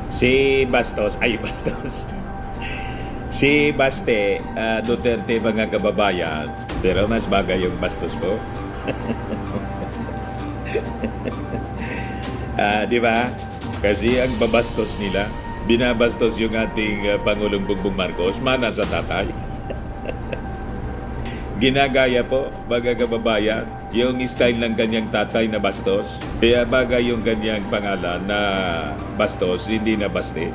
Si Bastos, ay Bastos. Si Baste, Duterte mga kababayan, pero mas bagay yung Bastos po. Di ba? Kasi ang babastos nila, binabastos yung ating Pangulong Bongbong Marcos, mana sa tatay. Ginagaya po, mga kababayan, yung style ng kanyang tatay na Bastos. Kaya bagay yung kanyang pangalan na Bastos, hindi na Baste.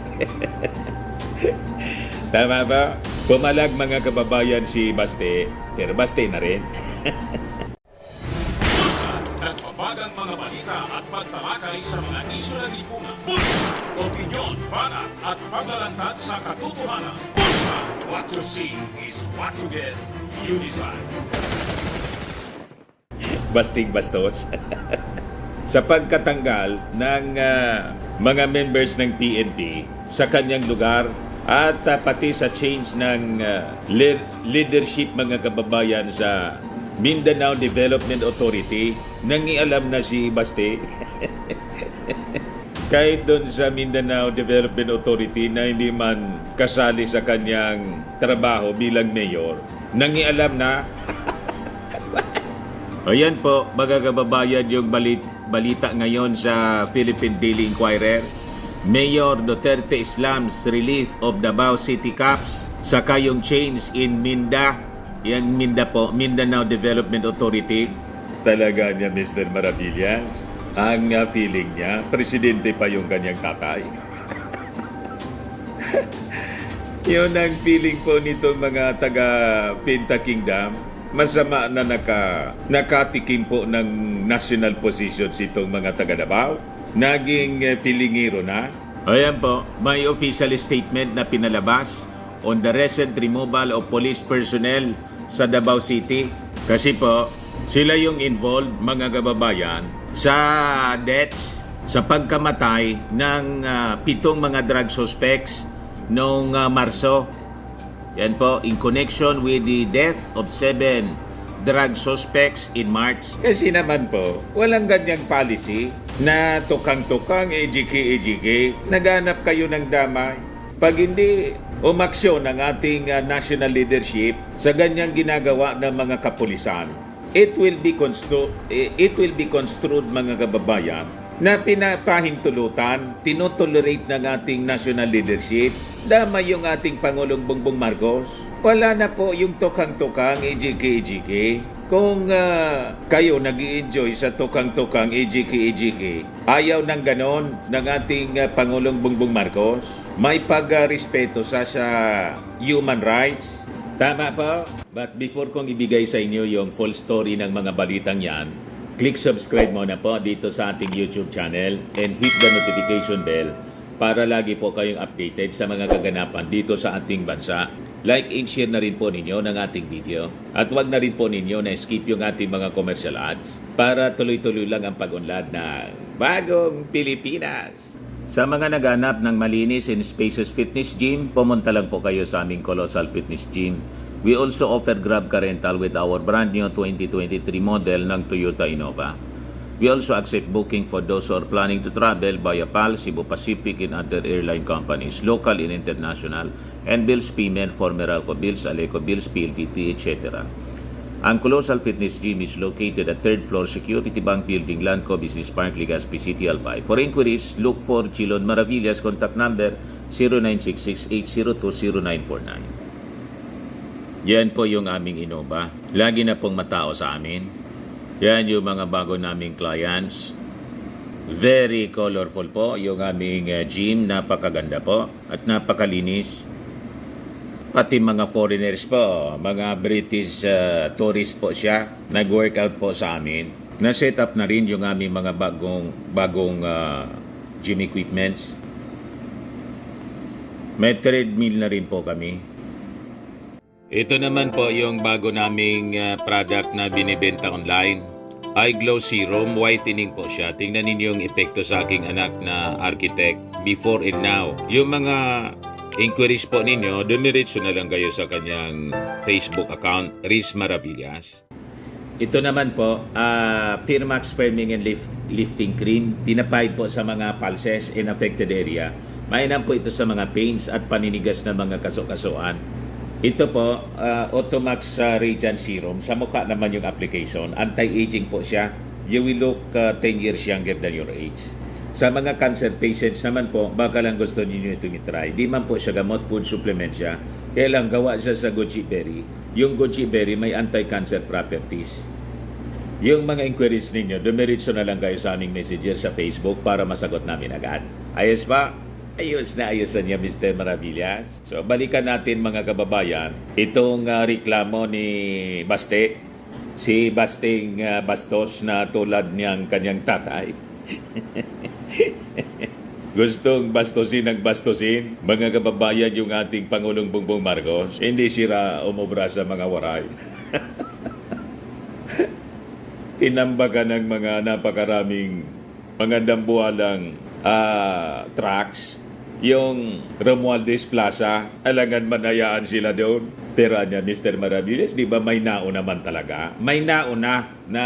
Tama ba? Pumalag mga kababayan si Baste, pero Baste na rin. Nagbabagang mga balita at pagtalakay sa mga isyu ng lipunan. Pulsa, opinyon, banat at paglalantad sa katotohanan. Pulsa, what you see is what you get. You decide. Basting Bastos. Sa pagkatanggal ng mga members ng PNP sa kanyang lugar at pati sa change ng leadership mga kababayan sa Mindanao Development Authority, nangialam na si Baste. Kahit doon sa Mindanao Development Authority na hindi man kasali sa kanyang trabaho bilang mayor, nangialam na. Ayan po, mga kababayan, yung balita ngayon sa Philippine Daily Inquirer. Mayor Duterte slams relief of Davao City Caps. Saka yung change in Minda, yung Minda po, Mindanao Development Authority. Talaga niya, Mr. Maravillas. Ang feeling niya, presidente pa yung kanyang tatay. Yun ang feeling po nitong mga taga Pinta Kingdom. Masama na nakatikim po ng national positions itong mga taga Davao. Naging pilingiro na. Ayan po, may official statement na pinalabas on the recent removal of police personnel sa Davao City. Kasi po, sila yung involved, mga kababayan, sa deaths, sa pagkamatay ng 7 mga drug suspects noong Marso. Yan po, in connection with the death of 7 drug suspects in March. Kasi naman po, walang ganyang policy na tukang-tukang, ejiki-ejiki. Naghanap kayo ng damay. Pag hindi umaksyon ng ating national leadership sa ganyang ginagawa ng mga kapulisan, it will be construed mga kababayan na pinapahintulutan, tinotolerate ng ating national leadership, damay yung ating Pangulong Bongbong Marcos. Wala na po yung tukang-tukang, ejiki-ejiki. Kung kayo nag-i-enjoy sa tukang-tukang, ejiki-ejiki, ayaw ng ganon ng ating Pangulong Bongbong Marcos, may pag-respeto sa human rights. Tama po? But before kong ibigay sa inyo yung full story ng mga balitang yan, click subscribe muna po dito sa ating YouTube channel and hit the notification bell para lagi po kayong updated sa mga kaganapan dito sa ating bansa. Like and share na rin po ninyo ng ating video. At wag na rin po ninyo na skip yung ating mga commercial ads para tuloy-tuloy lang ang pag-unlad ng Bagong Pilipinas. Sa mga naghanap ng malinis and spacious fitness gym, pumunta lang po kayo sa aming Colossal Fitness Gym. We also offer Grab Car Rental with our brand new 2023 model ng Toyota Innova. We also accept booking for those who are planning to travel via PAL, Cebu Pacific, and other airline companies, local and international, and bills payment for Meralco Bills, Aleco Bills, PLDT, etc. Ang Colossal Fitness Gym is located at 3rd floor Security Bank Building, Lanco Business Park, Legazpi City, Albay. For inquiries, look for Chilon Maravillas, contact number 0966-802-0949. Yan po yung aming Innova. Lagi na pong matao sa amin. Yan yung mga bago naming clients. Very colorful po yung aming gym. Napakaganda po at napakalinis. Pati mga foreigners po, mga British tourist po siya. Nag-workout po sa amin. Na-set up na rin yung aming mga bagong gym equipments. May treadmill na rin po kami. Ito naman po yung bago naming product na binibenta online. Eye Glow Serum, whitening po siya. Tingnan ninyo yung epekto sa aking anak na architect before and now. Yung mga inquiries po ninyo, dumiretso na lang kayo sa kanyang Facebook account, Riz Maravillas. Ito naman po, Firmax Firming and Lifting Cream. Pinapahid po sa mga pulses in affected area Mainam po ito sa mga pains at paninigas na mga kaso-kasuan. Ito po, Automax Radiant Serum. Sa mukha naman yung application. Anti-aging po siya. You will look 10 years younger than your age. Sa mga cancer patients naman po, baka lang gusto niyo itong itry. Di man po siya gamot, food supplement siya. Kaya lang gawa siya sa goji berry. Yung goji berry may anti-cancer properties. Yung mga inquiries ninyo, dumiritso na lang kayo sa aming messenger sa Facebook para masagot namin agad. Ayos ba? Ayos na ayusan niya, Mr. Maravillas. So, balikan natin mga kababayan. Itong reklamo ni Baste. Si Basting Bastos na tulad niyang kanyang tatay. Gustong bastusin ang bastusin. Mga kababayan, yung ating Pangulong Bongbong Marcos. Hindi sila umubra sa mga waray. Tinambakan ng mga napakaraming mga dambuhalang trucks. Yung Romualdez Plaza, alangan manayaan sila doon. Pero anya, Mr. Maravillas, di ba may nauna man talaga? May nauna na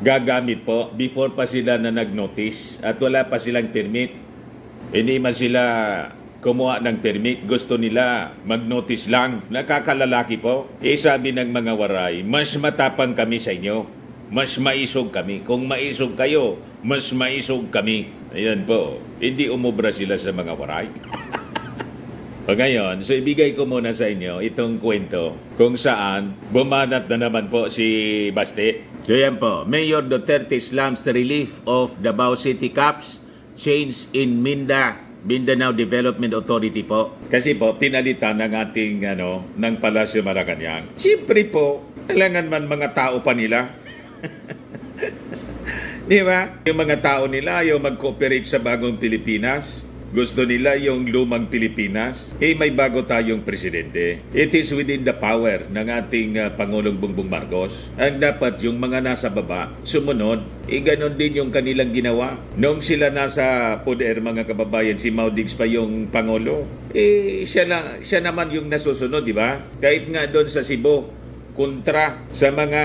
gagamit po before pa sila na nag-notice at wala pa silang permit. Hindi man sila kumuha ng permit. Gusto nila mag-notice lang. Nakakalalaki po. Sabi ng mga waray, mas matapang kami sa inyo. Mas maisog kami. Kung maisog kayo, mas maisog kami. Ayan po. Hindi umubra sila sa mga waray. O ngayon, so ibigay ko muna sa inyo itong kwento kung saan bumanat na naman po si Baste. So yan po, Mayor Duterte slams the relief of Davao City Caps change in Mindanao Development Authority po. Kasi po, pinalitan ng ating ng Palasyo Malacanang. Siyempre po, kailangan man mga tao pa nila. Di ba? Yung mga tao nila ayaw mag-cooperate sa bagong Pilipinas. Gusto nila yung lumang Pilipinas. May bago tayong presidente. It is within the power ng ating Pangulong Bongbong Marcos. Ang dapat yung mga nasa baba, sumunod. Ganon din yung kanilang ginawa. Noong sila nasa poder, mga kababayan, si Maudigs pa yung Pangulo. Siya naman yung nasusunod, di ba? Kahit nga doon sa Cebu, kontra sa mga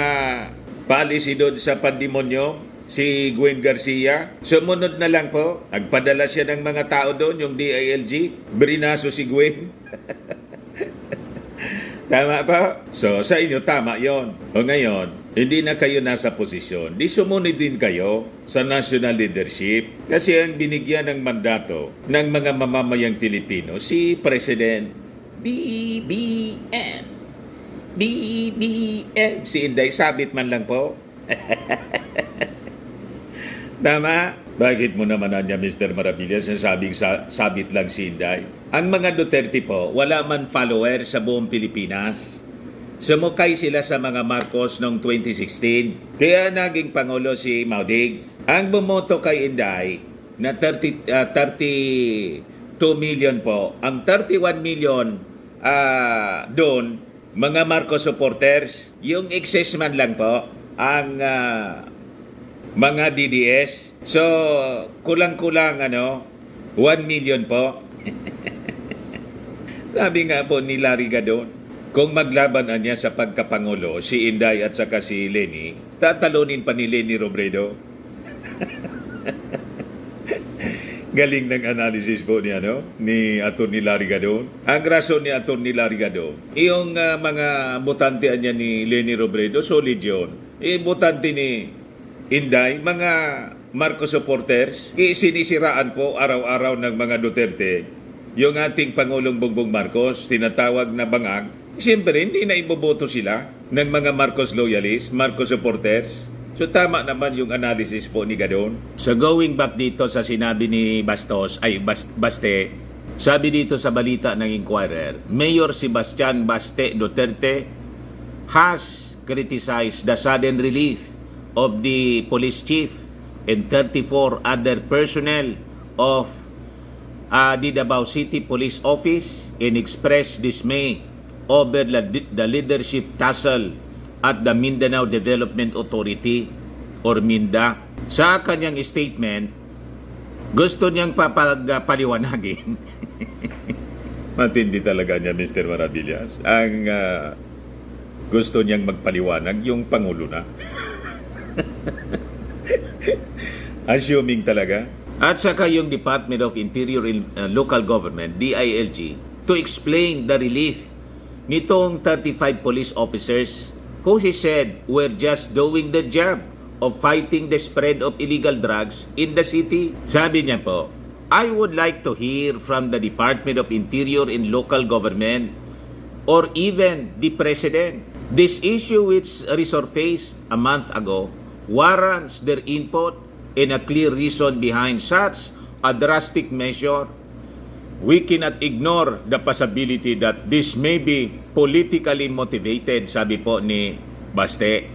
policy doon sa pandemonyo, si Gwen Garcia, sumunod na lang po. Nagpadala siya ng mga tao doon, yung DILG. Brinaso si Gwen. Tama ba? So, sa inyo, tama yon. O ngayon, hindi na kayo nasa posisyon. Di sumunod din kayo sa national leadership. Kasi ang binigyan ng mandato ng mga mamamayang Filipino, si President BBM. BBM. Si Inday, sabit man lang po. Tama? Bakit mo naman niya, Mr. Maravillas, sabing sabit lang si Inday? Ang mga Duterte po, wala man follower sa buong Pilipinas. Sumukay sila sa mga Marcos noong 2016. Kaya naging Pangulo si Maudigs. Ang bumoto kay Inday na 32 million po. Ang 31 million doon, mga Marcos supporters. Yung excess man lang po, ang mga DDS. So, kulang-kulang 1 million po. Sabi nga po ni Larry Gadon, kung maglaban niya sa pagkapangulo, si Inday at saka si Leni, tatalunin pa ni Leni Robredo. Galing ng analysis po ni Atty. Larry Gadon. Ang rason ni Atty. Larry Gadon, yung mga botante niya ni Leni Robredo, solid yun. Botante ni Inday, mga Marcos supporters, sinisiraan po araw-araw ng mga Duterte yung ating Pangulong Bongbong Marcos, tinatawag na bangag. Siyempre, hindi na iboboto sila ng mga Marcos loyalists, Marcos supporters. So tama naman yung analysis po ni Gadon. So going back dito sa sinabi ni Baste, sabi dito sa balita ng Inquirer, Mayor Sebastian Baste Duterte has criticized the sudden relief of the police chief and 34 other personnel of the Davao City Police Office and expressed dismay over the leadership tussle at the Mindanao Development Authority or MINDA. Sa kanyang statement, gusto niyang paliwanagin. Matindi talaga niya, Mr. Maravillas. Ang gusto niyang magpaliwanag yung Pangulo na. Assuming talaga. at saka yung Department of Interior and Local Government, DILG, to explain the relief nitong 35 police officers who he said were just doing the job of fighting the spread of illegal drugs in the city. Sabi niya po, I would like to hear from the Department of Interior and Local Government or even the President. This issue which resurfaced a month ago warrants their input and a clear reason behind such a drastic measure. We cannot ignore the possibility that this may be politically motivated, sabi po ni Baste.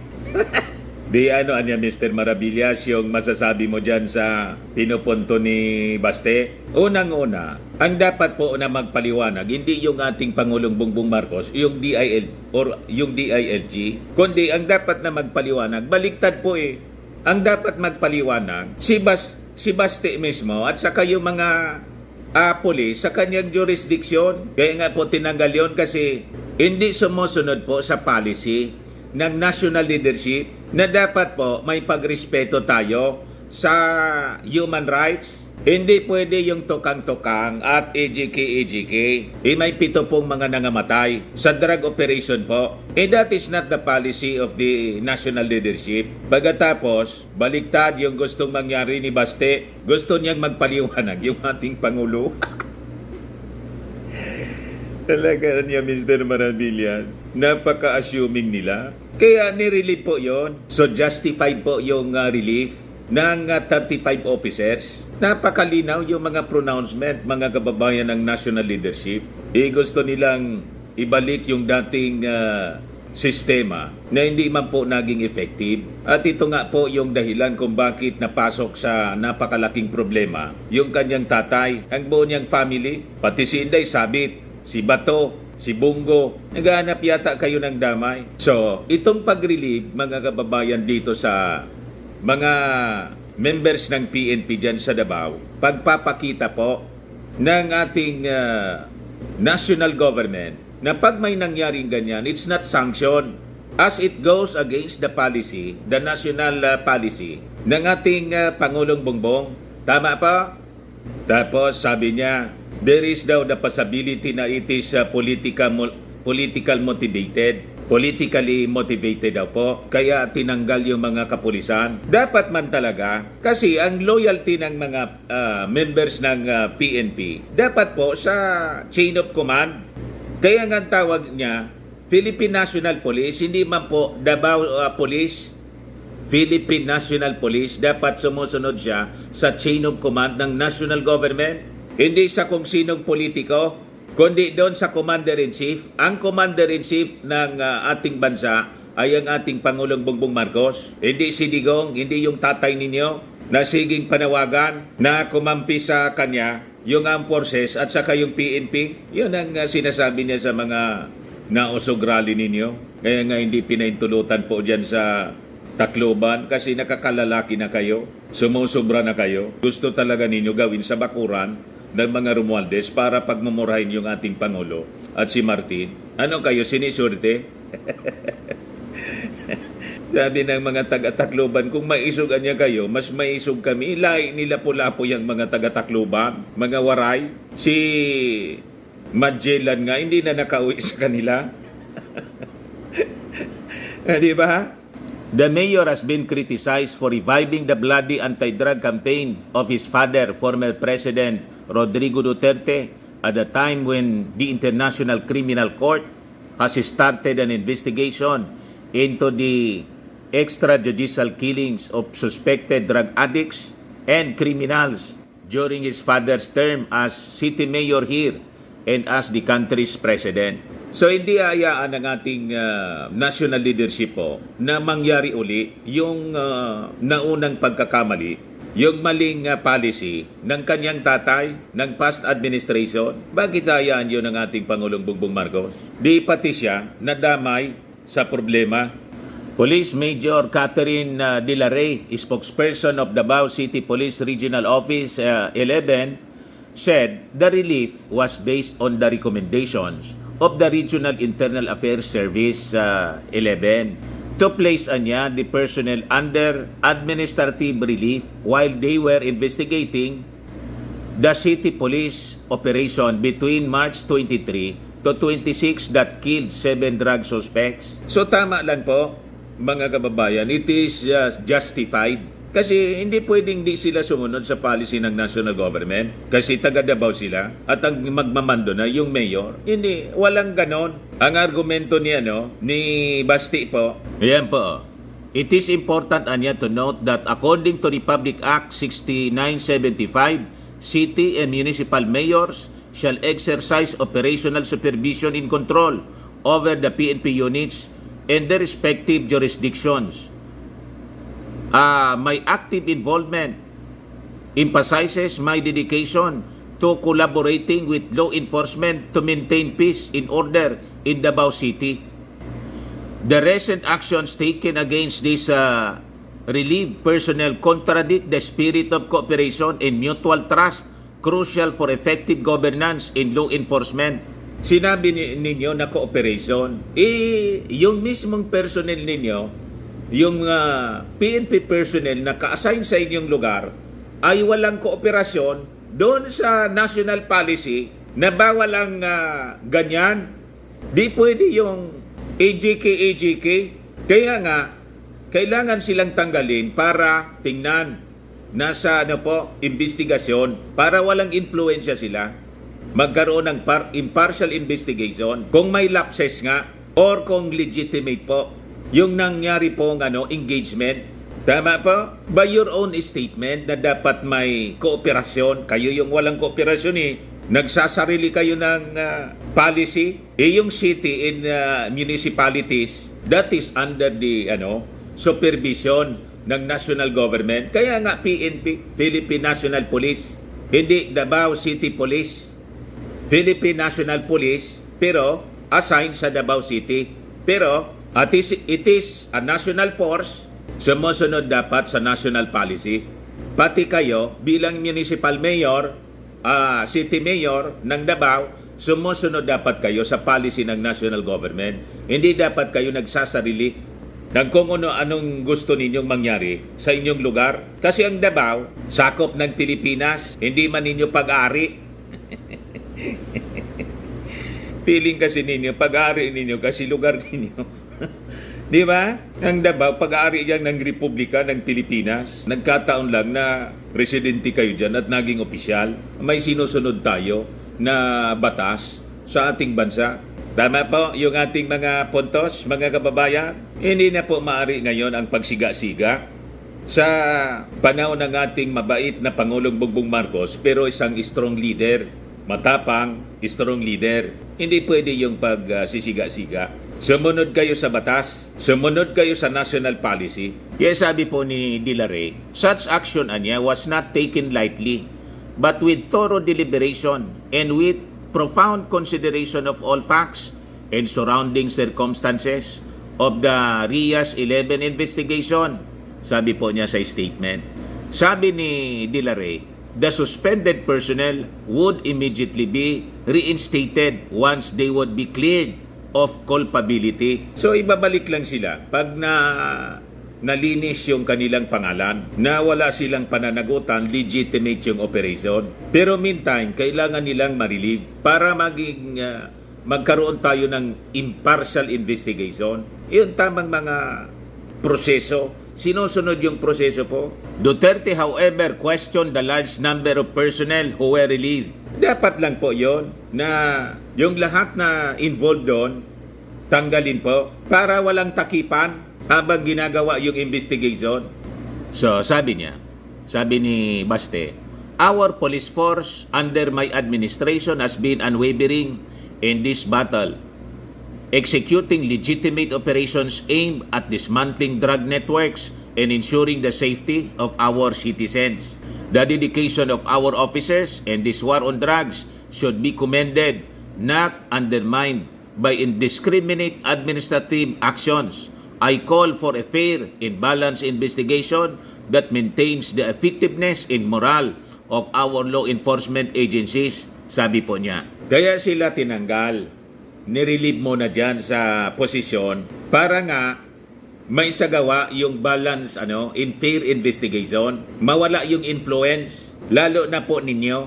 Di ano anya Mr. Maravillas yung masasabi mo dyan sa pinupunto ni Baste? Unang-una, ang dapat po na magpaliwanag, hindi yung ating Pangulong Bongbong Marcos, yung DILG, kundi ang dapat na magpaliwanag, baliktad po eh. Ang dapat magpaliwanag, si Baste mismo at saka yung mga pulis sa kanyang jurisdiction. Kaya nga po tinanggal yun kasi hindi sumusunod po sa policy ng national leadership na dapat po may pagrespeto tayo sa human rights. Hindi pwede yung tukang-tukang at EJK. May 7 pong mga nangamatay sa drug operation po. That is not the policy of the national leadership. Pagkatapos, baliktad yung gustong mangyari ni Baste. Gusto niyang magpaliwanag yung ating Pangulo. Talaga niya, Mr. Maravillas. Napaka-assuming nila. Kaya nirelieve po yon. So justified po yung relief ng 35 officers. Napakalinaw yung mga pronouncement, mga kababayan ng national leadership. Gusto nilang ibalik yung dating sistema na hindi man po naging effective. At ito nga po yung dahilan kung bakit napasok sa napakalaking problema yung kanyang tatay, ang buo niyang family, pati si Inday Sabit, si Bato, si Bungo. Naghahanap yata kayo ng damay. So, itong pag-relieve, mga kababayan dito sa mga members ng PNP dyan sa Davao, pagpapakita po ng ating national government na pag may nangyaring ganyan, it's not sanctioned as it goes against the policy, the national policy ng ating Pangulong Bongbong. Tama pa? Tapos sabi niya, there is daw the possibility na it is politically motivated daw po, kaya tinanggal yung mga kapulisan. Dapat man talaga, kasi ang loyalty ng mga members ng PNP, dapat po sa chain of command. Kaya nga tawag niya, Philippine National Police, hindi man po Davao Police, Philippine National Police, dapat sumusunod siya sa chain of command ng national government. Hindi sa kung sinong politiko, kundi doon sa Commander-in-Chief. Ang Commander-in-Chief ng ating bansa ay ang ating Pangulong Bongbong Marcos. Hindi si Digong, hindi yung tatay ninyo na siging panawagan na kumampi sa kanya yung Armed Forces at saka yung PNP. Yun ang sinasabi niya sa mga nausog rally ninyo. Kaya nga hindi pinaintulutan po dyan sa Tacloban kasi nakakalalaki na kayo, sumusobra na kayo. Gusto talaga ninyo gawin sa bakuran ng mga Romualdez para pagmumurahin yung ating Pangulo at si Martin. Ano kayo, sinisurte? Sabi ng mga taga-Tacloban, kung maisugan niya kayo, mas maisog kami. Lahi nila pula-po yung mga taga-Tacloban, mga waray. Si Magellan nga, hindi na nakauwi sa kanila. Di ba? The mayor has been criticized for reviving the bloody anti-drug campaign of his father, former President Rodrigo Duterte, at a time when the International Criminal Court has started an investigation into the extrajudicial killings of suspected drug addicts and criminals during his father's term as city mayor here and as the country's president. So hindi hayaan ng ating national leadership po na mangyari uli yung naunang pagkakamali, yung maling policy ng kanyang tatay, ng past administration. Bakit hayaan yun ng ating Pangulong Bongbong Marcos? Di pati siya nadamay sa problema. Police Major Catherine De La Rey, spokesperson of Davao City Police Regional Office 11, said the relief was based on the recommendations of the Regional Internal Affairs Service 11. to place the personnel under administrative relief while they were investigating the city police operation between March 23 to 26 that killed 7 drug suspects. So tama lang po, mga kababayan, it is justified. Kasi hindi pwedeng di sila sumunod sa policy ng national government. Kasi taga Davao sila at ang magmamando na yung mayor. Hindi, walang ganon. Ang argumento ni Basti po, ayan po. It is important to note that according to Republic Act 6975, city and municipal mayors shall exercise operational supervision and control over the PNP units and their respective jurisdictions. My active involvement emphasizes my dedication to collaborating with law enforcement to maintain peace and order in Davao City. The recent actions taken against this relieved personnel contradict the spirit of cooperation and mutual trust crucial for effective governance in law enforcement. Sinabi ninyo na cooperation, yung mismong personnel ninyo, yung PNP personnel na ka-assign sa inyong lugar ay walang kooperasyon doon sa national policy na bawal ang ganyan. Di pwede yung AJK. Kaya nga, kailangan silang tanggalin para tingnan nasa investigasyon para walang influensya sila. Magkaroon ng impartial investigation kung may lapses nga or kung legitimate po yung nangyari pong engagement. Tama po? By your own statement na dapat may kooperasyon. Kayo yung walang kooperasyon Nagsasarili kayo ng policy. Yung city and municipalities, that is under the supervision ng national government. Kaya nga PNP, Philippine National Police. Hindi Davao City Police. Philippine National Police, pero assigned sa Davao City. Pero it is a national force, sumusunod dapat sa national policy. Pati kayo bilang municipal mayor, city mayor ng Davao, sumusunod dapat kayo sa policy ng national government. Hindi dapat kayo nagsasarili ng kung anong gusto ninyong mangyari sa inyong lugar. Kasi ang Davao, sakop ng Pilipinas, hindi man ninyo pag-ari. Feeling kasi ninyo, pag-ari ninyo kasi lugar ninyo. Di ba? Ang Davao, pag-aari yan ng Republika ng Pilipinas. Nagkataon lang na residente kayo dyan at naging opisyal. May sinusunod tayo na batas sa ating bansa. Tama po yung ating mga puntos, mga kababayan. Hindi na po maaari ngayon ang pagsiga-siga sa panahon ng ating mabait na Pangulong Bongbong Marcos, pero isang strong leader, matapang, strong leader. Hindi pwede yung pagsisiga-siga. Sumunod kayo sa batas, sumunod kayo sa national policy. Kaya sabi po ni Dilare, such action was not taken lightly, but with thorough deliberation and with profound consideration of all facts and surrounding circumstances of the RIAS 11 investigation. Sabi po niya sa statement. Sabi ni Dilare, the suspended personnel would immediately be reinstated once they would be cleared of culpability. So ibabalik lang sila pag nalinis yung kanilang pangalan, na wala silang pananagutan, legitimate yung operation. Pero meantime, kailangan nilang ma-relieve para magkaroon tayo ng impartial investigation. Yung tamang mga proseso, sinusunod yung proseso po. Duterte, however, questioned the large number of personnel who were relieved. Dapat lang po yon na yung lahat na involved doon, tanggalin po para walang takipan habang ginagawa yung investigation. So, sabi ni Baste, our police force under my administration has been unwavering in this battle, executing legitimate operations aimed at dismantling drug networks and ensuring the safety of our citizens. The dedication of our officers in this war on drugs should be commended, not undermined by indiscriminate administrative actions. I call for a fair and balanced investigation that maintains the effectiveness and morale of our law enforcement agencies, sabi po niya. Kaya sila tinanggal, nirelieve mo na dyan sa posisyon para nga may sagawa yung balance in fair investigation, mawala yung influence, lalo na po ninyo.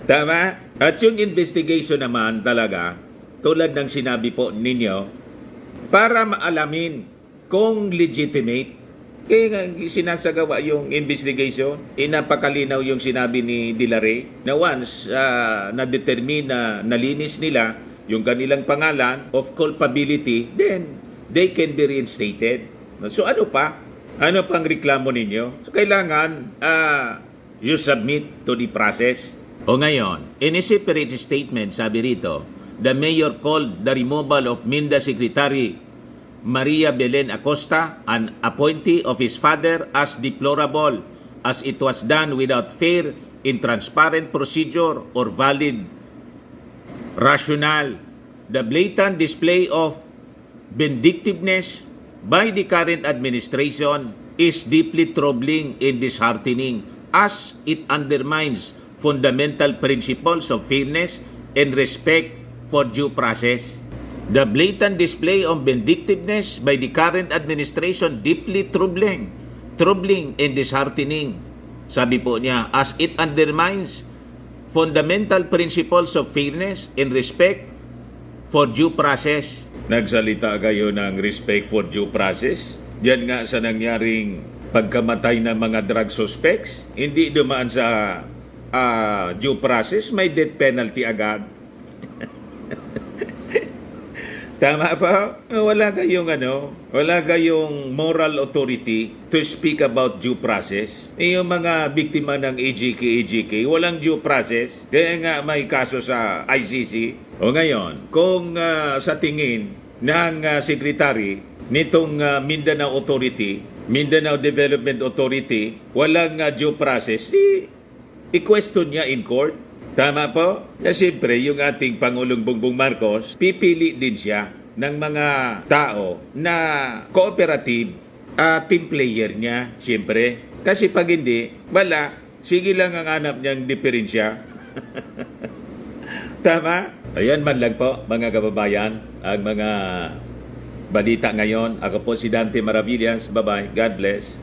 Tama? At yung investigation naman talaga, tulad ng sinabi po ninyo, para maalamin kung legitimate. Kaya nga sinasagawa yung investigation, napakalinaw yung sinabi ni De La Rey na once na-determine na nalinis nila yung kanilang pangalan of culpability, then they can be reinstated. So ano pa? Ano pang reklamo ninyo? So kailangan you submit to the process. O ngayon, in a separate statement, sabi rito, the mayor called the removal of Minda Secretary Maria Belen Acosta, an appointee of his father, as deplorable as it was done without fair and transparent procedure or valid rationale. The blatant display of vindictiveness by the current administration is deeply troubling and disheartening as it undermines fundamental principles of fairness and respect for due process. The blatant display of vindictiveness by the current administration deeply troubling and disheartening. Sabi po niya, as it undermines fundamental principles of fairness and respect for due process. Nagsalita kayo ng respect for due process? Diyan nga sa nangyaring pagkamatay ng mga drug suspects, hindi dumaan sa due process, may death penalty agad. Tama pa? Wala kayong moral authority to speak about due process. Yung mga biktima ng AJK, walang due process. Kaya nga may kaso sa ICC. O ngayon, kung sa tingin ng secretary nitong Mindanao Authority, Mindanao Development Authority, walang due process, i-question niya in court. Tama po? Kasi siyempre, yung ating Pangulong Bongbong Marcos, pipili din siya ng mga tao na cooperative team player niya, siyempre. Kasi pag hindi, wala. Sige lang ang hanap niyang diferensya. Tama? Ayan man lang po, mga kababayan, ang mga balita ngayon. Ako po si Dante Maravillas. Bye-bye. God bless.